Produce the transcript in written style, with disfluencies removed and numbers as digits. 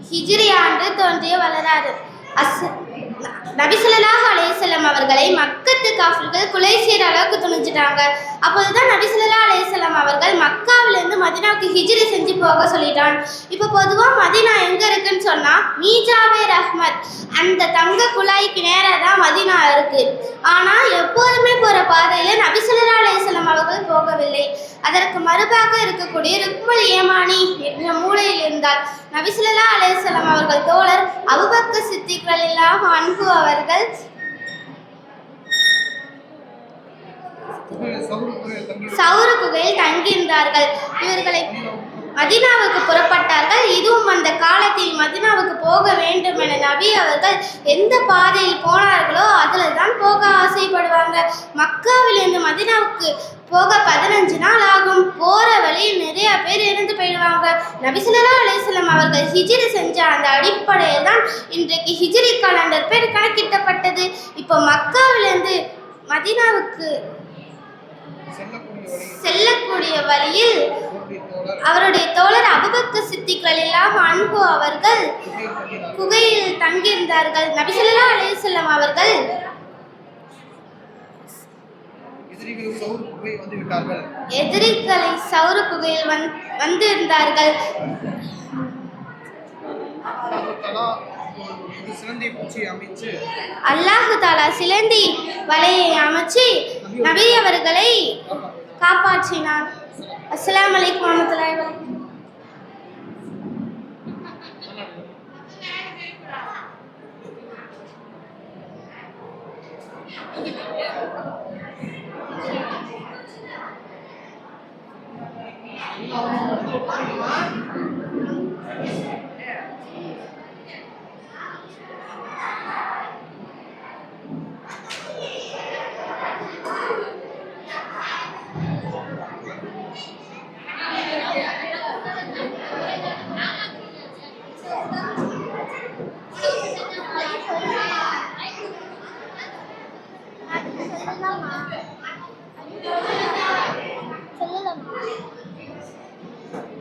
ஹிஜ்ரி ஆண்டு தோன்றிய வரலாறு. நபி ஸல்லல்லாஹு அலைஹி வஸல்லம் அவர்களை மக்கத்து காஃபிர்கள் கொலை செய்கிற அளவுக்கு துணிஞ்சிட்டாங்க. அப்போதுதான் நபி ஸல்லல்லாஹு அலைஹி வஸல்லம் அவர்கள் மக்காவிலிருந்து மதினாவுக்கு ஹிஜ்ரி செஞ்சு போக சொல்லிட்டான். இப்போ பொதுவாக மதினா எங்கே இருக்குன்னு சொன்னால் மீஜாவே ரஹ்மத் அந்த தங்க குழாய்க்கு நேராக தான் மதினா இருக்கு. ஆனால் எப்போதுமே போகிற பாதையில் நபி ஸல்லல்லாஹு அலைஹி வஸல்லம் அவர்கள் போகவில்லை. அதற்கு மறுபாக இருக்கக்கூடிய ருக்முல் யமானி என்ற மூலையில் இருந்தார். நபி ஸல்லல்லாஹு அலைஹி வஸல்லம் அவர்கள் தோழர் அபூபக்கர் சித்திக் ரலியல்லாஹு அன்ஹு அவர்கள் சௌரு குகையில் தங்கியிருந்தார்கள். இவர்களை மதினாவுக்கு புறப்பட்டார்கள். இதுவும் அந்த காலத்தில் மதினாவுக்கு போக வேண்டும் என நபி அவர்கள் எந்த பாதையில் போனார்களோ அதில் தான் போக ஆசைப்படுவாங்க. மக்காவிலிருந்து மதினாவுக்கு போக 15 நாள் ஆகும். போகிற வழியில் நிறைய பேர் இறந்து போயிடுவாங்க. நபி ஸல்லல்லாஹு அலைஹி வஸல்லம் அவர்கள் ஹிஜ்ரி செஞ்ச அந்த அடிப்படையில் தான் இன்றைக்கு ஹிஜ்ரி காலண்டர் பேர் கணக்கிட்டப்பட்டது. இப்போ மக்காவிலிருந்து மதினாவுக்கு செல்லக்கூடிய வழியில் அவருடைய தோழர் அபூபக்கர் சித்திக் ரலியல்லாஹு அன்ஹு அவர்கள் குகையில் தங்கியிருந்தார்கள். நபி ஸல்லல்லாஹு அலைஹி வஸல்லம் அவர்கள் எதிரிகளை சௌரு குகையில் வந்திருந்தார்கள். அல்லாஹ் தஆலா சிலந்தி வலையை அமைச்சு நபி அவர்களை காப்பாற்றினார். அஸ்ஸலாமு அலைக்கும் வரஹ்மத்துல்லாஹி வபரகாத்துஹு. Mama.